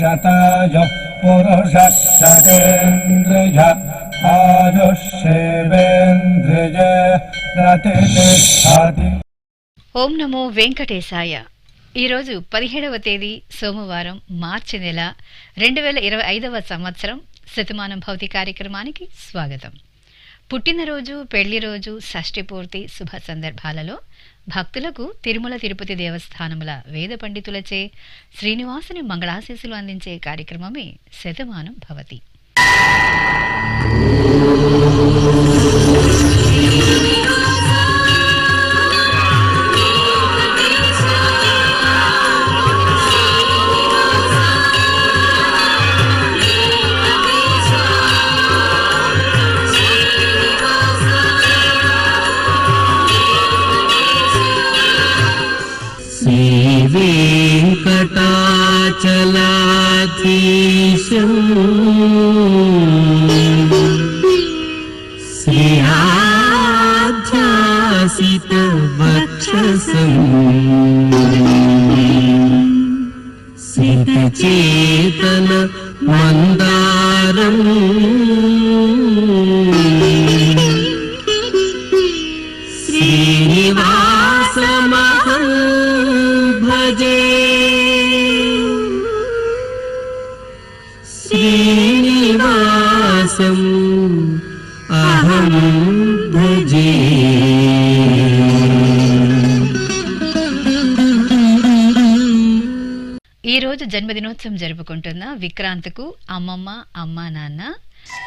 शतायुः पुरुषः शतेन्द्रिय आयुष्येवेन्द्रिये प्रतिष्ठति. ఓం నమో వెంకటేశాయ. ఈరోజు 17వ తేదీ సోమవారం, మార్చి నెల 2025వ సంవత్సరం. శతమానం భౌతి కార్యక్రమానికి స్వాగతం. పుట్టినరోజు, పెళ్లి రోజు, షష్ఠి పూర్తి శుభ సందర్భాలలో భక్తులకు తిరుమల తిరుపతి దేవస్థానముల వేద పండితులచే శ్రీనివాసుని మంగళాశీస్సులు అందించే కార్యక్రమమే శతమానం భవతి. శ్రీవేంకటాచలాధీశం శ్రీయాధ్యాసితవక్షసం సితచేతన మందారం శ్రీనివాసమహం భజే. శ్రీనివాసం అహం భజే. ఈరోజు జన్మదినోత్సవం జరుపుకుంటున్న విక్రాంత్కు అమ్మమ్మ, అమ్మా నాన్న,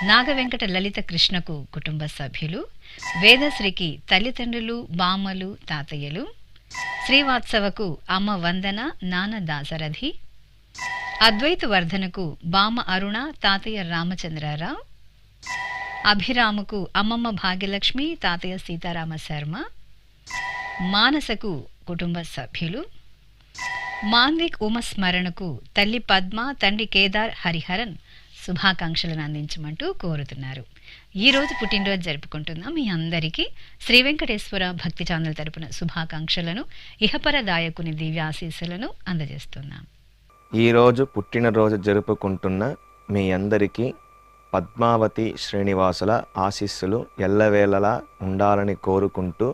నాగవెంకట లలిత కృష్ణకు కుటుంబ సభ్యులు, వేదశ్రీకి తల్లిదండ్రులు, బామ్మలు, తాతయ్యలు, శ్రీవాత్సవకు అమ్మ వందన, నాన్న దాసరథి, అద్వైత వర్ధనకు బామ్మ అరుణ, తాతయ్య రామచంద్రారావు, అభిరాముకు అమ్మమ్మ భాగ్యలక్ష్మి, తాతయ్య సీతారామ శర్మ, మానసకు కుటుంబ సభ్యులు, మాన్విక్ ఉమస్మరణకు తల్లి పద్మ, తండ్రి కేదార్ హరిహరన్ శుభాకాంక్షలను అందించమంటూ కోరుతున్నారు. ఈ రోజు పుట్టినరోజు జరుపుకుంటున్న మీ అందరికీ శ్రీ వెంకటేశ్వర భక్తి ఛానల్ తరపున శుభాకాంక్షలను, ఇహపరదాయకుని దివ్యాశీస్సులను అందజేస్తున్నాం. ఈరోజు పుట్టినరోజు జరుపుకుంటున్న మీ అందరికీ పద్మావతి శ్రీనివాసుల ఆశీస్సులు ఎల్లవేళలా ఉండాలని కోరుకుంటూ,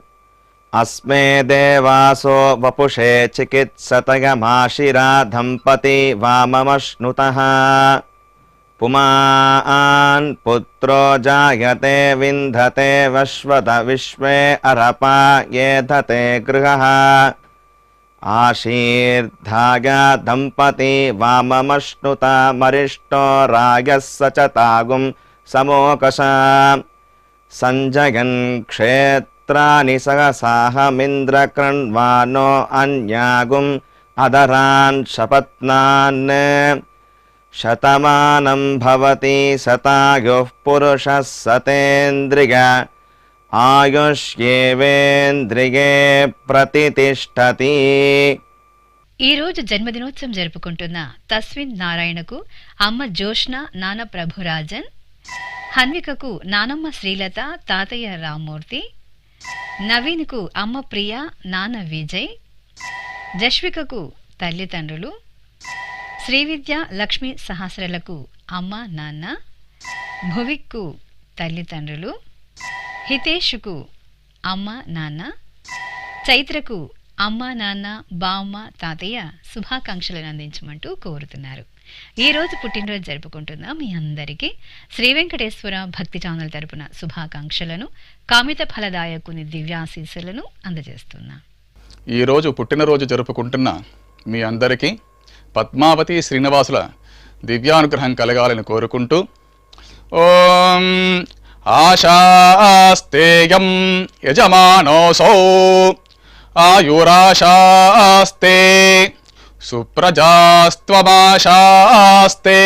అస్మే దేవాసో వపుషే చికిత్సతయమాశిరా దంపతి వామమశ్నుతః పుమాన్ పుత్రో జాయతే వింధతే వశ్వత విశ్వే అరపా యేధతే గృహః ఆశీర్ధాయ దంపతి వామమశ్నుత మరిష్టో రాయः సచతాగుం సమోకష సంజయన్ క్షేత్రాని సహసాహమింద్రకృణ్వానో అన్యాగుం అదరాన్ శపత్నాన్ శతమానం భవతి శతాయుః పురుషः సతేంద్రియ ఆయుష్యేవేంద్రియే ప్రతిష్ఠతి. ఈరోజు జన్మదినోత్సవం జరుపుకుంటున్న తస్విన్ నారాయణకు అమ్మ జోష్న, నాన్న ప్రభురాజన్, హన్వికకు నానమ్మ శ్రీలత, తాతయ్య రామ్మూర్తి, నవీన్కు అమ్మ ప్రియ, నాన్న విజయ్, జష్వికకు తల్లిదండ్రులు, శ్రీవిద్య, లక్ష్మీ సహస్రలకు అమ్మ నాన్న, భువిక్కు తల్లిదండ్రులు, హితేష్కు అమ్మ నాన్న, చైత్రకు అమ్మ నాన్న, బామ్మ, తాతయ్య శుభాకాంక్షలను అందించమంటూ కోరుతున్నారు. ఈరోజు పుట్టినరోజు జరుపుకుంటున్న మీ అందరికీ శ్రీ వెంకటేశ్వర భక్తి ఛానల్ తరపున శుభాకాంక్షలను, కామిత ఫలదాయకుని దివ్యాశీస్సులను అందజేస్తున్నా. ఈరోజు పుట్టినరోజు జరుపుకుంటున్న మీ అందరికీ పద్మావతి శ్రీనివాసుల దివ్యానుగ్రహం కలగాలని కోరుకుంటూ, ఓం ఆశాస్తేయం యజమానోసౌ ఆయురాశాస్తే సుప్రజాస్త్వమాశాస్తే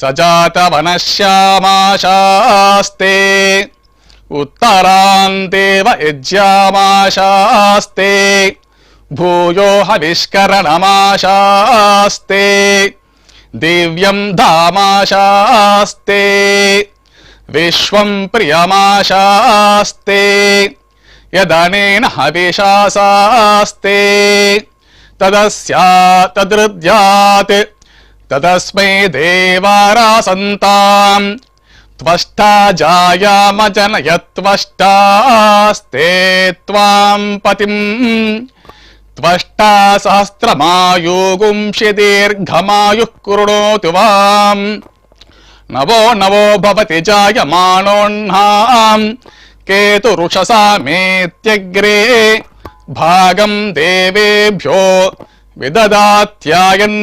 సజాతవనశ్యామాశాస్తే ఉత్తరాందేవ యజ్యామాశాస్తే భూయో హవిష్కరణమాశాస్తే దివ్యం ధామాశాస్తే విశ్వం ప్రియమాశాస్తే యదనేన హవిషాసాస్తే తదస్యా తదృద్యాత్ తదస్మై దేవారాసంతాం త్వష్టా జాయామజనయత్వష్టాస్తే త్వాం పతిం త్వష్టా సహస్రమాయుగుంషి దీర్ఘమాయుః కృణోతు వాం నవో నవో భవతి జాయమానోన్హాం కేతురుషసామేత్యగ్రే భాగం దేవేభ్యో విదదాత్యాయన్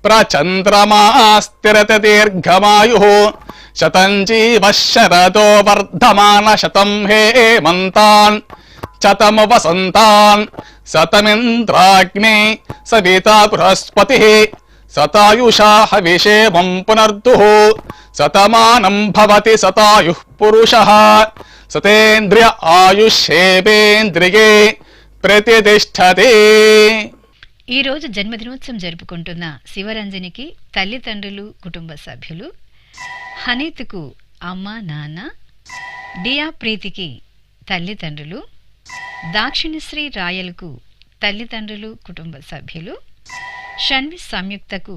ప్రచంద్రమా స్థిరత దీర్ఘమాయుః శతం జీవః శరదో వర్ధమాన శతం హేమంతాన్ శతం వసంతాన్ శతమింద్రాగ్నే సవితా బృహస్పతిః శతాయుషా హవిషేమం పునర్దుః శతమానం భవతి శతాయుః పురుషః శతేంద్రియ ఆయుష్యేవేంద్రియే ప్రతిష్టతే. ఈ రోజు జన్మదినోత్సవం జరుపుకుంటున్న శివరంజనికి తల్లిదండ్రులు, కుటుంబ సభ్యులు, హనీత్కు అమ్మ నాన్న, డియా ప్రీతికి తల్లిదండ్రులు, దాక్షిణశ్రీ రాయలకు తల్లిదండ్రులు, కుటుంబ సభ్యులు, షణ్వి సంయుక్తకు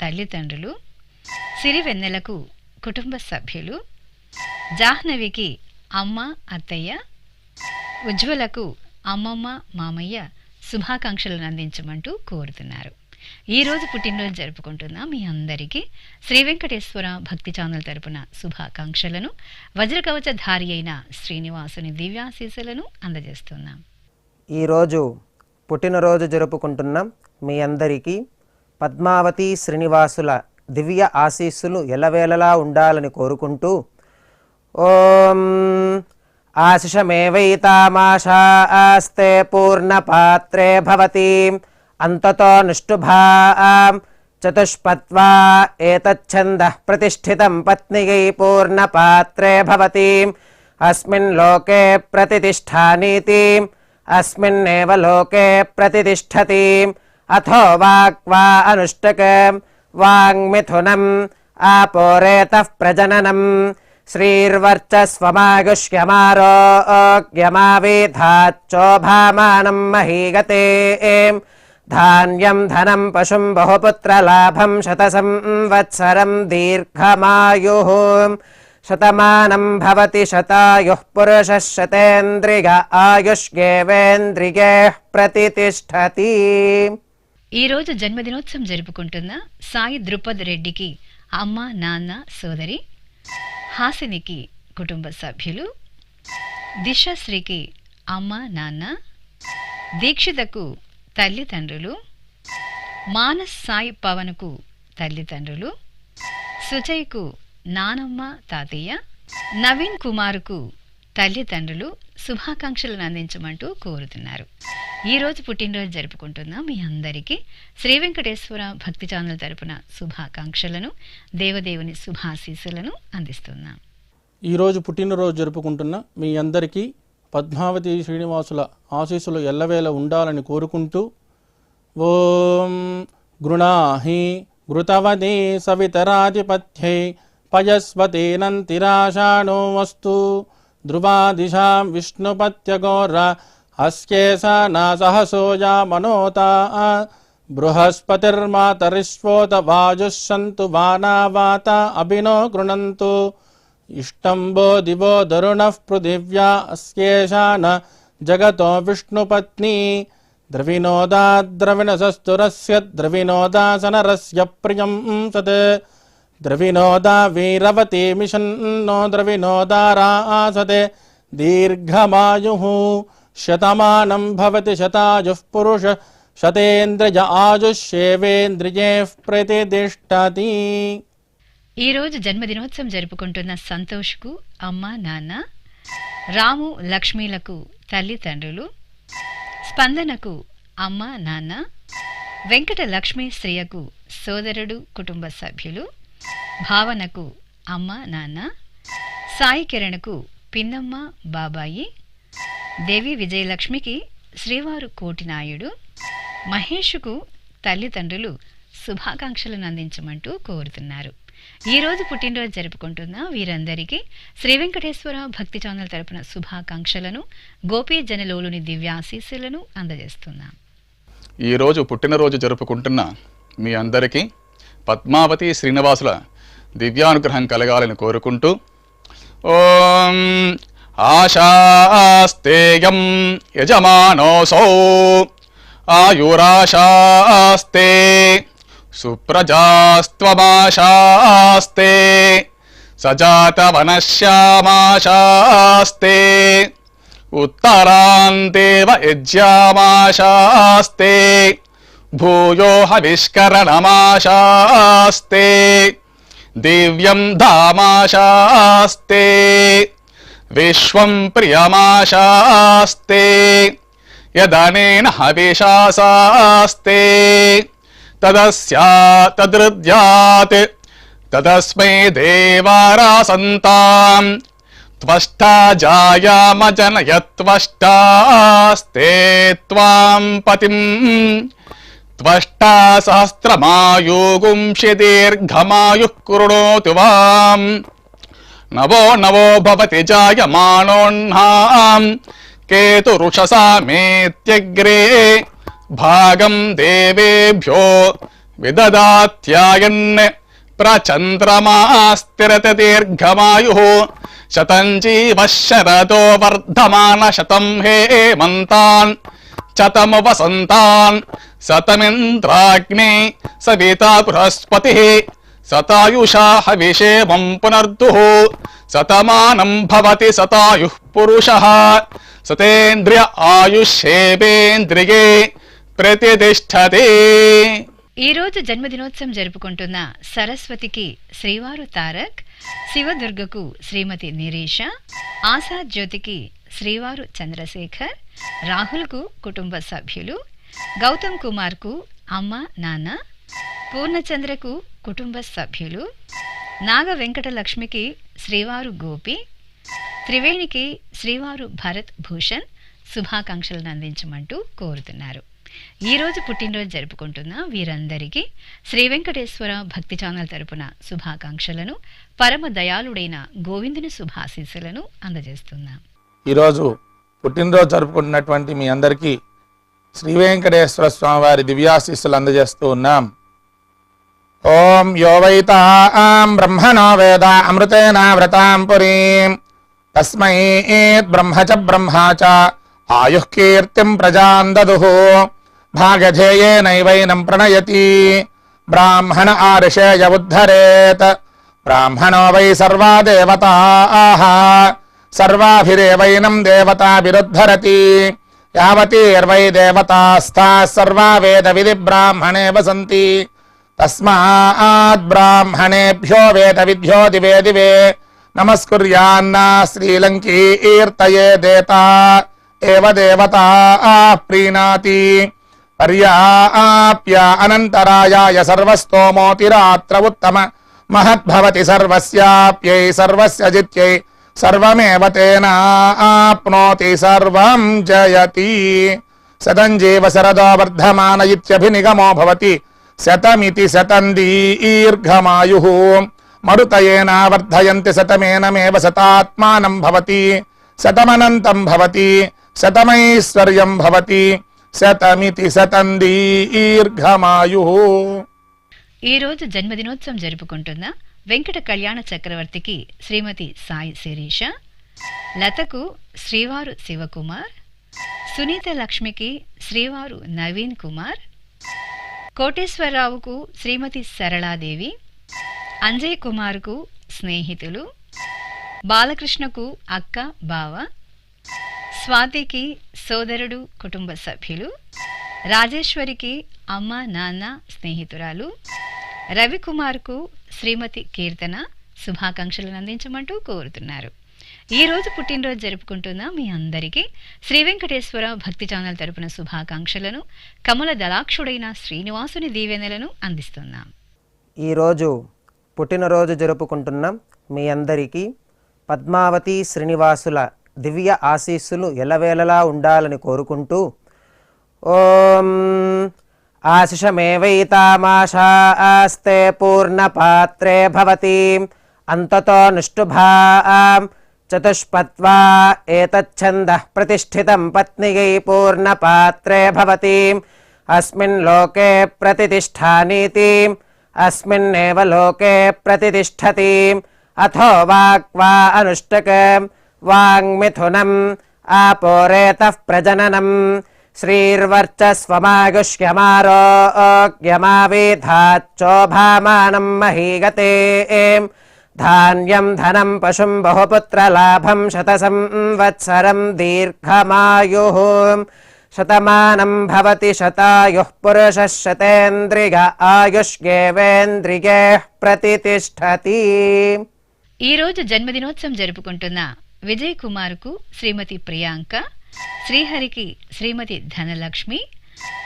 తల్లిదండ్రులు, సిరివెన్నెలకు కుటుంబ సభ్యులు, జాహ్నవికి అమ్మ అత్తయ్య, ఉజ్వలకు అమ్మమ్మ మామయ్య శుభాకాంక్షలను అందించమంటూ కోరుతున్నారు. ఈరోజు పుట్టినరోజు జరుపుకుంటున్న మీ అందరికీ శ్రీ వెంకటేశ్వర భక్తి ఛానల్ తరపున శుభాకాంక్షలను, వజ్రకవచధారి అయిన శ్రీనివాసుని దివ్యాశీస్సులను అందజేస్తున్నాం. ఈరోజు పుట్టినరోజు జరుపుకుంటున్నాం మీ అందరికీ పద్మావతి శ్రీనివాసుల దివ్య ఆశీస్సులు ఎల్లవేళలా ఉండాలని కోరుకుంటూ ఓం ఆశిషమేవైతామాశాస్తే పూర్ణపాత్రే భవతి అంతతో నిష్ఠుభాం చతుష్పత్వా ఏతచ్ఛందః ప్రతిష్ఠితం పత్నిగై పూర్ణపాత్రే భవతి అస్మిన్ లోకే ప్రతిష్ఠానీతి అస్మిన్నేవ లోకే ప్రతిష్టతి అథో వాక్వా అనుష్టకం వాంగ్మిథునం ఆపోరేతః ప్రజననం శ్రీర్వర్చస్వమాగుష్యమారోగ్యమావేధాచ్చోభామానం మహీగతే ధాన్యం ధనం పశుం బహుపుత్రలాభం శతసంవత్సరం దీర్ఘమాయుః శతమానం భవతి శతాయుః పురుషः శతేంద్రియ ఆయుష్యేవేంద్రియే ప్రతిష్టతి. ఈరోజు జన్మదినోత్సవం జరుపుకుంటున్న సాయి ద్రుపద్ రెడ్డికి అమ్మ నాన్న సోదరి, హాసినికి కుటుంబ సభ్యులు, దిశాశ్రీకి అమ్మ నాన్న, దీక్షితకు తల్లిదండ్రులు, మానస్ సాయి పవన్కు తల్లిదండ్రులు, సుజయ్కు నానమ్మ తాతయ్య, నవీన్ కుమార్కు తల్లిదండ్రులు శుభాకాంక్షలను అందించమంటూ కోరుతున్నారు. ఈరోజు పుట్టినరోజు జరుపుకుంటున్న మీ అందరికీ శ్రీ వెంకటేశ్వర భక్తి ఛానల్ తరపున శుభాకాంక్షలను, దేవదేవుని శుభాశీస్సులను అందిస్తున్నాం. ఈరోజు పుట్టినరోజు జరుపుకుంటున్న మీ అందరికీ పద్మావతి శ్రీనివాసుల ఆశీస్సులు ఎల్లవేళ ఉండాలని కోరుకుంటూ ఓం గృణాహి ఘృతవదే సవితరాధిపత్యై పయస్వతేనంతిరాషాణో వస్తు ధ్రువాదిశాం విష్ణుపత్యగోర అస్యేషా నాసహసోజా మనోతా బృహస్పతిర్మాతరిష్వోత వాజుః సంతు వానావాత అభినో గృణంతు ఇష్టంబో దివో దరుణః పృథివ్యా అస్యేషా న జగతో విష్ణుపత్ని ద్రవినోదా ద్రవిణసస్తురస్య ద్రవినోదాసనరస్య ప్రియం సత్ ద్రవినోదా వీరవతి మిషన్నో ద్రవినోదారాసతే దీర్ఘమాయుః శతమానం భవతి శతాయుః పురుష శతేంద్రియ ఆయుష్యేవేంద్రియే ప్రతిష్టతి. ఈరోజు జన్మదినోత్సవం జరుపుకుంటున్న సంతోష్కు అమ్మ నాన్న, రాము లక్ష్మీలకు తల్లిదండ్రులు, స్పందనకు అమ్మ నాన్న, వెంకట లక్ష్మీ శ్రియకు సోదరుడు కుటుంబ సభ్యులు, భావనకు అమ్మ నాన్న, సాయి కిరణ్కు పిన్నమ్మ బాబాయి, దేవి విజయలక్ష్మికి శ్రీవారు కోటినాయుడు, మహేష్కు తల్లిదండ్రులు శుభాకాంక్షలను అందించమంటూ కోరుతున్నారు. ఈరోజు పుట్టినరోజు జరుపుకుంటున్న వీరందరికీ శ్రీ వెంకటేశ్వర భక్తి ఛానల్ తరపున శుభాకాంక్షలను, గోపీ జనలోలుని దివ్యాశీస్సులను అందజేస్తున్నాం. ఈరోజు పుట్టినరోజు జరుపుకుంటున్న మీ అందరికీ పద్మావతి శ్రీనివాసుల దివ్యానుగ్రహం కలగాలని కోరుకుంటూ ఓం ఆశాస్తేయం యజమానోసౌ ఆయురాశాస్తే సుప్రజాస్త్వమాశాస్తే సజాతవనశ్యామాశాస్తే ఉత్తరాంతేవ యజ్యామాశాస్తే భూయో హవిష్కరణమాశాస్తే దివ్యం ధామాశాస్తే విశ్వం ప్రియమాశాస్తే యదనేన హవిషాసాస్తే తదస్యాతదృద్యాత్ తదస్మై దేవారాసంతాం త్వష్టా జాయామజనయత్వష్టాస్తే త్వాం పతిం త్వష్టా సహస్రమాయుగుంషి దీర్ఘమాయుః కృణోతు వాం నవో నవో భవతి జాయమానోన్హాం కేతురుషసామేత్యగ్రే భాగం దేవేభ్యో విదదాత్యాయన్ ప్రచంద్రమాస్తిరత దీర్ఘమాయుః శతం జీవః శరదో వర్ధమాన శతం హేమంతాన్ శతము వసంతాన్ శతమింద్రాగ్నే సవితా బృహస్పతిః శతాయుషా హవిషేమం పునర్దుః శతమానం భవతి శతాయుః పురుషః సతేంద్రియ ఆయుష్యేవేంద్రియే ప్రతిష్టతే. ఈ రోజు జన్మదినోత్సవం జరుపుకుంటున్న సరస్వతికి శ్రీవారు తారక్, శివదుర్గకు శ్రీమతి నిరీష, ఆశాద్ జ్యోతికి శ్రీవారు చంద్రశేఖర్, రాహుల్కు కుటుంబ సభ్యులు, గౌతమ్ కుమార్కు అమ్మ నాన్న, పూర్ణచంద్రకు కుటుంబ సభ్యులు, నాగ వెంకటలక్ష్మికి శ్రీవారు గోపి, త్రివేణికి శ్రీవారు భరత్ భూషణ్ శుభాకాంక్షలను అందించమంటూ కోరుతున్నారు. ఈ రోజు పుట్టినరోజు జరుపుకుంటున్న వీరందరికీ శ్రీ వెంకటేశ్వర భక్తి ఛానల్ తరపున శుభాకాంక్షలను, పరమ దయాళుడైన గోవిందుని శుభాశీస్సులను అందజేస్తున్నాం. ఈరోజు పుట్టినరోజు జరుపుకుంటున్నటువంటి మీ అందరికీ శ్రీ వెంకటేశ్వర స్వామివారి దివ్యాశీస్సులు అందజేస్తూ ఉన్నాం. ఓం యో వైతాం బ్రహ్మణో వేద అమృతేన వ్రతాం పురీం తస్మై బ్రహ్మ చ బ్రహ్మా చ ఆయుః కీర్తిం ప్రజాం దదుః భాగధేయేనైవైనం ప్రణయతి బ్రాహ్మణ ఆర్షేయ ఉద్ధరేత్ బ్రాహ్మణో వై సర్వా దేవతాః సర్వాభిరేవైనం దేవతాభిరుద్ధరతి యావతీర్వై దేవతాస్తాః సర్వా వేద విధి బ్రాహ్మణే వసంతి తస్మాత్ బ్రాహ్మణేభ్యో వేద విద్యో దివే దివే నమస్కుర్యాన్నా శ్రీలంకీర్తయే దేతా ఏవ దేవతా ప్రీణాతి పర్యాప్య అనంతరాయాయ సర్వస్తోమోతిరాత్ర ఉత్తమ మహద్భవతి సర్వస్యాప్యై సర్వస్య జిత్యై సర్వమేవ తేనాప్నోతి సర్వం జయతి. శతం జీవ శరదో వర్ధమాన ఇత్యభినిగమో భవతి శతమితి శతం దీర్ఘమాయుః మరుతయేనా వర్ధయంతి శతమేనమేవ శతాత్మానం భవతి శతమనంతం భవతి శతమైశ్వర్యం భవతి శతమితి శతం దీర్ఘమాయుః. ఈ రోజు జన్మదినోత్సవం జరుపుకుంటున్న వెంకట కళ్యాణ చక్రవర్తికి శ్రీమతి సాయి శిరీష, లతకు శ్రీవారు శివకుమార్, సునీత లక్ష్మికి శ్రీవారు నవీన్ కుమార్, కోటేశ్వరరావుకు శ్రీమతి సరళాదేవి, అంజయ్ కుమార్కు స్నేహితులు, బాలకృష్ణకు అక్క బావ, స్వాతికి సోదరుడు కుటుంబ సభ్యులు, రాజేశ్వరికి అమ్మ నాన్న స్నేహితురాలు, రవికుమార్కు శ్రీమతి కీర్తన శుభాకాంక్షలను అందించమంటూ కోరుతున్నారు. ఈ రోజు పుట్టినరోజు జరుపుకుంటున్న మీ అందరికీ శ్రీ వెంకటేశ్వర భక్తి ఛానల్ తరపున శుభాకాంక్షలను, కమల దళాక్షుడైన శ్రీనివాసుని దీవెనలను అందిస్తున్నాం. ఈరోజు పుట్టినరోజు జరుపుకుంటున్నాం మీ అందరికీ పద్మావతి శ్రీనివాసుల దివ్య ఆశీస్సులు ఎలవేళలా ఉండాలని కోరుకుంటూ ఓం ఆశిషమేవైతామాశాస్తే పూర్ణపాత్రే భవతి అంతతో నిష్ఠుభాం చతుష్పత్వా ఏతచ్ఛందః ప్రతిష్ఠితం పత్నియై పూర్ణపాత్రే భవతి అస్మిన్ లోకే ప్రతిష్ఠానీతి अस्मिन्नेव लोके प्रतितिष्ठति अथो वाक्वा अनुष्टकं वाङ्मिथुनम् आपोरेतः प्रजननम् श्रीर्वर्चस्वमागुष्यमारोग्यमाविधाच्चोभामानं महीगते धान्यं धनं पशुं बहुपुत्रलाभं शतसंवत्सरं दीर्घमायुः शतमानं भवति शतायुः पुरुषः शतेन्द्रिय आयुष्येवेन्द्रिये प्रतितिष्ठति. ఈ రోజు జన్మదినోత్సవం జరుపుకుంటున్న విజయ్ కుమార్కు శ్రీమతి ప్రియాంక, శ్రీహరికి శ్రీమతి ధనలక్ష్మి,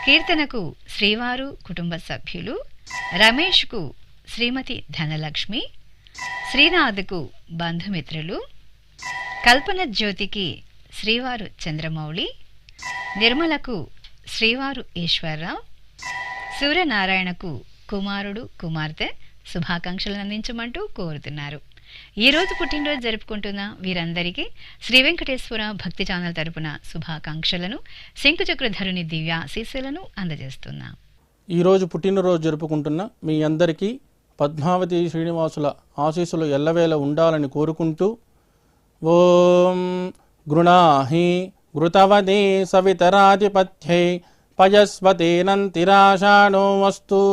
కీర్తనకు శ్రీవారు కుటుంబ సభ్యులు, రమేష్కు శ్రీమతి ధనలక్ష్మి, శ్రీనాథ్కు బంధుమిత్రులు, కల్పన జ్యోతికి శ్రీవారు చంద్రమౌళి, నిర్మలకు శ్రీవారు ఈశ్వరరావు, సూర్యనారాయణకు కుమారుడు కుమార్తె శుభాకాంక్షలు అందించమంటూ కోరుతున్నారు. ఈ రోజు పుట్టినరోజు జరుపుకుంటున్న వీరందరికీ శ్రీ వెంకటేశ్వర భక్తి ఛానల్ తరపున శుభాకాంక్షలను, శంకుచక్రధరుని దివ్య ఆశీస్సులను అందజేస్తున్నాం. ఈరోజు పుట్టినరోజు జరుపుకుంటున్న మీ అందరికీ పద్మావతి శ్రీనివాసుల ఆశీస్సులు ఎల్లవేళ ఉండాలని కోరుకుంటూ ఓం గృణాహి ఘృతవదే సవితరాధిపత్యై పయస్వతేనంతిరాషాణో వస్తు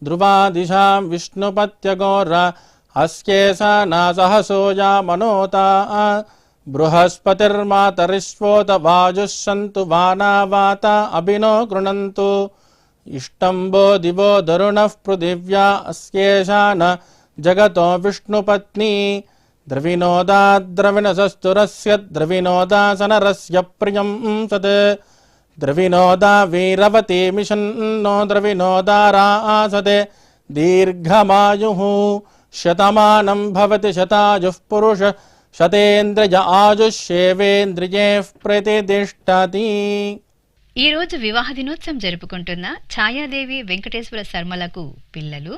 ధ్రువాదిశాం విష్ణుపత్యగోర అస్కేశా నాసహసోజా మనోతా బృహస్పతిర్మాతరిష్వోత వాజుః సంతు వానావాత అభినో గృణంతు ఇష్టంబో దివో దరుణః పృథివ్యా అస్కేశాన జగతో విష్ణుపత్ని ద్రవినోదా ద్రవిణసస్తురస్య ద్రవినోదాసనరస్య ప్రియం సత్ ద్రవినోదా వీరవతి మిషన్నో ద్రవినోదారాసతే దీర్ఘమాయుః శతమానం భవతి శతాయుః పురుష శతేంద్రియ ఆయుష్యేవేంద్రియే ప్రతితిష్ఠతి. ఈ రోజు వివాహ దినోత్సవం జరుపుకుంటున్న ఛాయాదేవి వెంకటేశ్వర శర్మలకు పిల్లలు,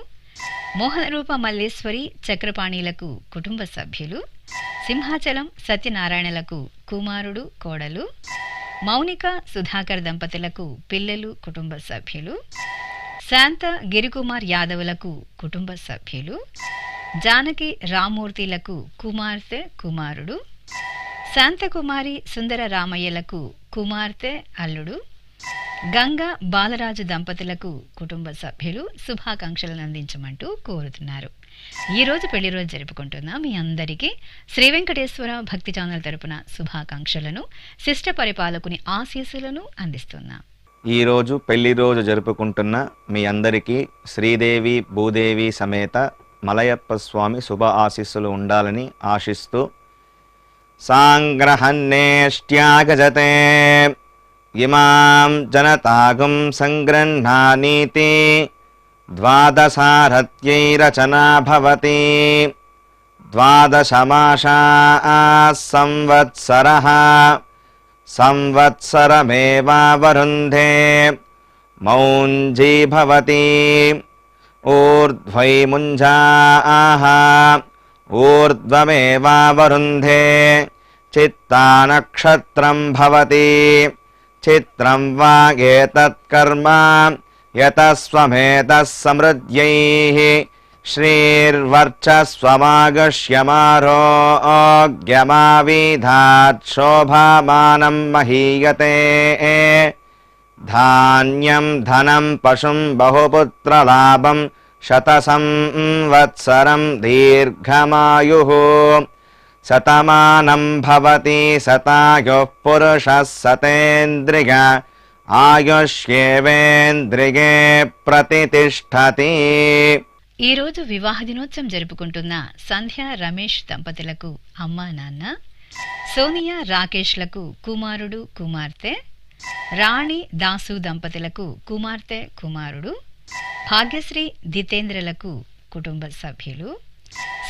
మోహనరూప మల్లేశ్వరి చక్రపాణిలకు కుటుంబ సభ్యులు, సింహాచలం సత్యనారాయణలకు కుమారుడు కోడలు, మౌనిక సుధాకర్ దంపతులకు పిల్లలు కుటుంబ సభ్యులు, శాంత గిరికుమార్ యాదవులకు కుటుంబ సభ్యులు, జానకి రామూర్తిలకు కుమార్తె కుమారుడు, శాంతకుమారి సుందర రామయ్యలకు కుమార్తె అల్లుడు, గంగా బాలరాజు దంపతులకు కుటుంబ సభ్యులు శుభాకాంక్షలను అందించమంటూ కోరుతున్నారు. ఈ రోజు పెళ్లి రోజు జరుపుకుంటున్న మీ అందరికీ శ్రీ వెంకటేశ్వర భక్తి ఛానల్ తరపున శుభాకాంక్షలను, శిష్ట పరిపాలకుని ఆశీస్సులను అందిస్తున్నాం. ఈరోజు పెళ్లి రోజు జరుపుకుంటున్న మీ అందరికీ శ్రీదేవి భూదేవి సమేత మలయప్ప స్వామి శుభ ఆశీస్సులు ఉండాలని ఆశిస్తూ సాంగ్రహన్నేష్ట్యాగజతే ఇమాం జనతాగం సంగృహ్ణానీతి ద్వాదశారథ్యైరచనా భవతి ద్వాదశమాసా సంవత్సరః సంవత్సరమేవావరుంధే మౌంజీ భవతి ఊర్ధ్వైముంజాః ఊర్ధ్వమేవావరుంధే చిత్తానక్షత్రం భవతి చిత్రం వాగేతత్కర్మ యతస్వమేతః సమృద్ధ్యైః శ్రీర్వర్చస్వమాగష్యమారోగ్యమావిధాత్ శోభామానం మహీయతే ధాన్యం ధనం పశుం బహుపుత్రలాభం శతసంవత్సరం దీర్ఘమాయుః శతమానం భవతి శతాయుః పురుషः శతేంద్రియ ఆయుష్యేవేంద్రియే ప్రతితిష్ఠతి. ఈ రోజు వివాహ దినోత్సవం జరుపుకుంటున్న సంధ్య రమేష్ దంపతులకు అమ్మా నాన్న, సోనియా రాకేష్లకు కుమారుడు కుమార్తె, రాణి దాసు దంపతులకు కుమార్తె కుమారుడు, భాగ్యశ్రీ దితేంద్రలకు కుటుంబ సభ్యులు,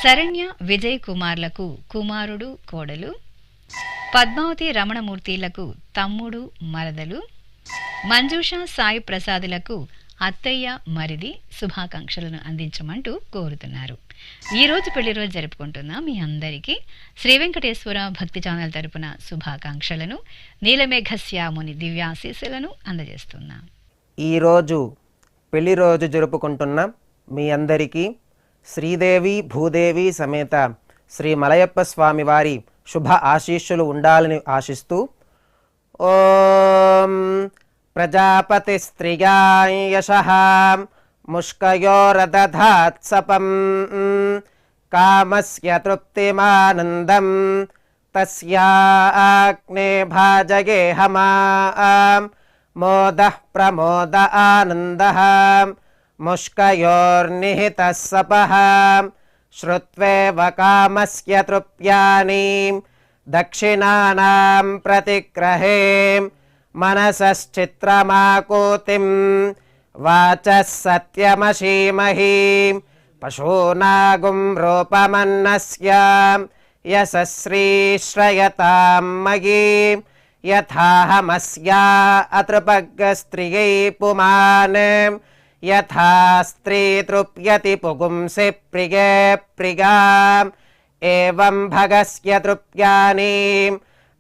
శరణ్య విజయ్ కుమార్లకు కుమారుడు కోడలు, పద్మావతి రమణమూర్తిలకు తమ్ముడు మరదలు, మంజూష సాయి ప్రసాదులకు అత్తయ్య మరిది శుభాకాంక్షలను అందించమంటూ కోరుతున్నారు. ఈ రోజు పెళ్లి రోజు జరుపుకుంటున్న మీ అందరికీ శ్రీ వెంకటేశ్వర భక్తి ఛానల్ తరపున శుభాకాంక్షలను, నీలమేఘశ్యాముని దివ్యాశీస్సులను అందజేస్తున్నాం. ఈరోజు పెళ్లి రోజు జరుపుకుంటున్న మీ అందరికీ శ్రీదేవి భూదేవి సమేత శ్రీ మలయప్ప స్వామి వారి శుభ ఆశీస్సులు ఉండాలని ఆశిస్తూ ఓం ప్రజాపతి స్త్రియాయశః ముష్కయోరదధాత్సపం కామస్య తృప్తిమానందం తస్యాగ్నే భాజగేహమాం మోదః ప్రమోద ఆనందః ముష్కయోర్నిహితः సపః శ్రుత్వేవ కామస్య తృప్యాని దక్షిణానాం ప్రతిగ్రహే మనసశ్చిత్రమాకూతిం వాచः సత్యమసీమహి పశూనాగుం రూపమన్నస్య యశశ్రీశ్రయతాం మయీ యథాహమస్యా అతృపగ్గస్త్రియై పుమాన్ యథా స్త్రీ తృప్యతి పుగుంసి ప్రియే ప్రియాం ఏవం భగస్య తృప్యాని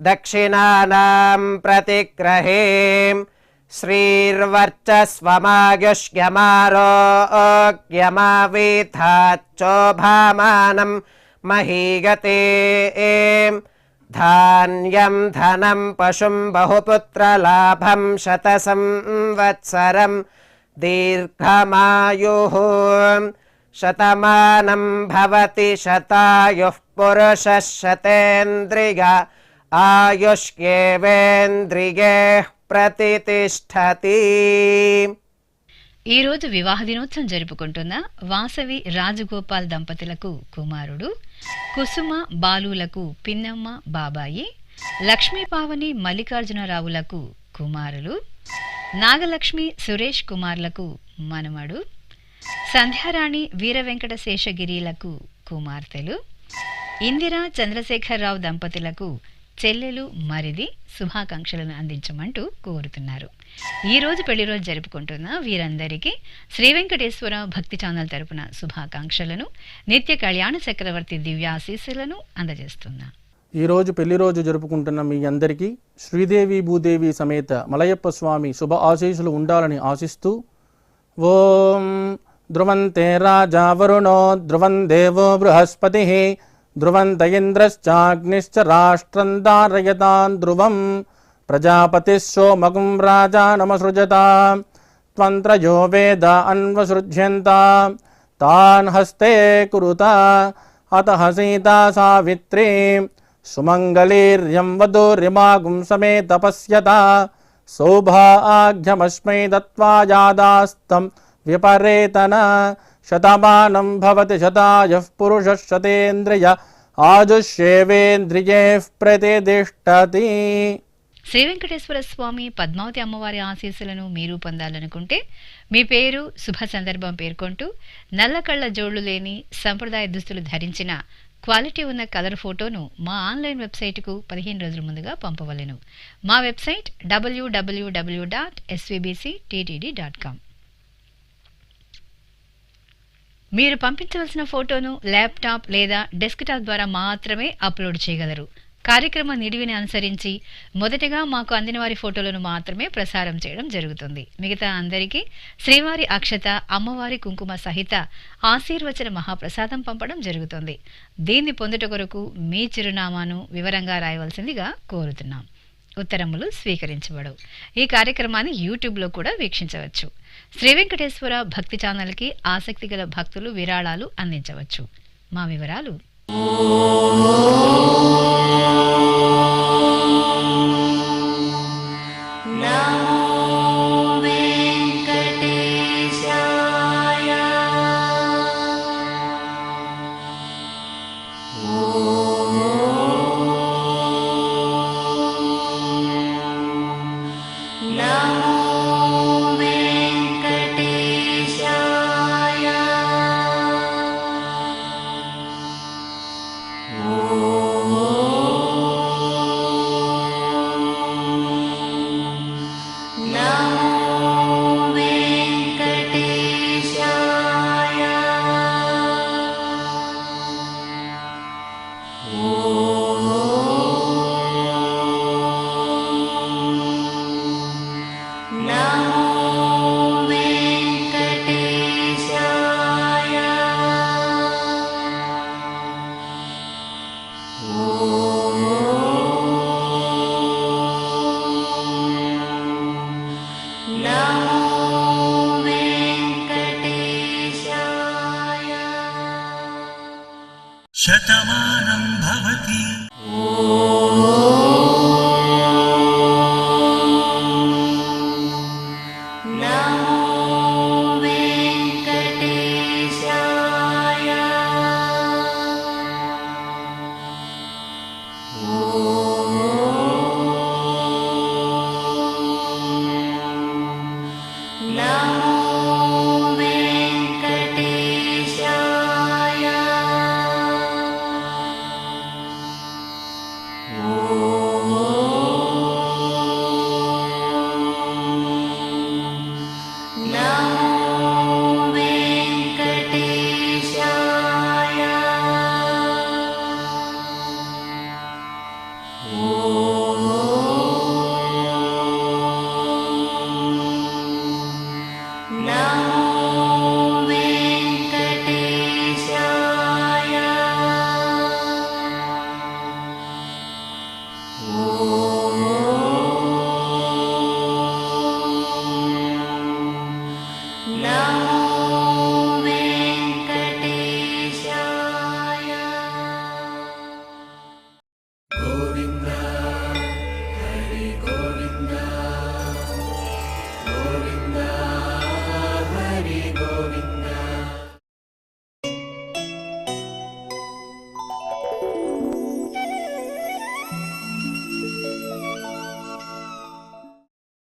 దక్షిణానాం ప్రతిగ్రహే శ్రీర్వర్చస్వమాయుష్యమారోగ్యమావీథాచ్చోభామానం మహీగతే ధాన్యం ధనం పశుం బహుపుత్రలాభం శతసంవత్సరం దీర్ఘమాయుః శతమానం భవతి శతాయుః పురుషः శతేంద్రియ ఆయుష్యేవేంద్రియే ప్రతితిష్ఠతి. ఈరోజు వివాహ దినోత్సవం జరుపుకుంటున్న వాసవి రాజగోపాల్ దంపతులకు కుమారుడు, కుసుమ బాలులకు పిన్నమ్మ బాబాయి, లక్ష్మీపావని మల్లికార్జునరావులకు కుమారులు, నాగలక్ష్మి సురేష్ కుమార్లకు మనమడు, సంధ్యారాణి వీరవెంకట శేషగిరిలకు కుమార్తెలు, ఇందిరా చంద్రశేఖరరావు దంపతులకు చెల్లెలు మరిది శుభాకాంక్షలను అందించమంటూ కోరుతున్నారు. ఈ రోజు పెళ్లి రోజు జరుపుకుంటున్న వీరందరికీ శ్రీ వెంకటేశ్వర భక్తి ఛానల్ తరపున శుభాకాంక్షలను, నిత్య కళ్యాణ చక్రవర్తి దివ్యాశీస్సులను అందజేస్తున్నా. ఈరోజు పెళ్లి రోజు జరుపుకుంటున్న మీ అందరికీ శ్రీదేవి భూదేవి సమేత మలయప్ప స్వామి శుభ ఆశీస్సులు ఉండాలని ఆశిస్తూ ఓం ధ్రువంతే రాజా వరుణో ధ్రువం దేవో బృహస్పతి ధ్రువంత ఇంద్రశ్చాగ్నిశ్చ రాష్ట్రం ధారయతాన్ ధ్రువం ప్రజాపతిः సోమగుం రాజానమసృజతాం త్వంత్రయో వేద అన్వసృజ్యంతాం తాన్ హస్తే కురుతా అతః సీతా సావిత్రీ సుమంగళీర్యం వధూరిమాగుం సమేత పశ్యత సౌభాగ్యమస్మై దత్వా యాదాస్తం విపరేతన శతమానం భవతి శతాయః పురుషः శతేంద్రియ ఆజుష్యేవేంద్రియైః ప్రతితిష్ఠతి. శ్రీ వెంకటేశ్వర స్వామి పద్మావతి అమ్మవారి ఆశీస్సులను మీరు పొందాలనుకుంటే మీ పేరు, శుభ సందర్భం పేర్కొంటూ నల్ల కళ్ళ జోళ్లు లేని సంప్రదాయ దుస్తులు ధరించిన క్వాలిటీ ఉన్న కలర్ ఫోటోను మా ఆన్లైన్ వెబ్సైట్కు 15 రోజుల ముందుగా పంపవలెను. మా వెబ్సైట్ www.svbcttd.com. మీరు పంపించవలసిన ఫోటోను ల్యాప్టాప్ లేదా డెస్క్టాప్ ద్వారా మాత్రమే అప్లోడ్ చేయగలరు. కార్యక్రమ నిడివిని అనుసరించి మొదటగా మాకు అందిన వారి ఫోటోలను మాత్రమే ప్రసారం చేయడం జరుగుతుంది. మిగతా అందరికీ శ్రీవారి అక్షత, అమ్మవారి కుంకుమ సహిత ఆశీర్వచన మహాప్రసాదం పంపడం జరుగుతుంది. దీన్ని పొందుట కొరకు మీ చిరునామాను వివరంగా రాయవలసిందిగా కోరుతున్నాం. ఉత్తరములు స్వీకరించబడవు. ఈ కార్యక్రమాన్ని యూట్యూబ్లో కూడా వీక్షించవచ్చు. శ్రీ వెంకటేశ్వర భక్తి ఛానల్కి ఆసక్తి గల భక్తులు విరాళాలు అందించవచ్చు. మా వివరాలు నమో వెంకటేశాయ. శతమానం భవతి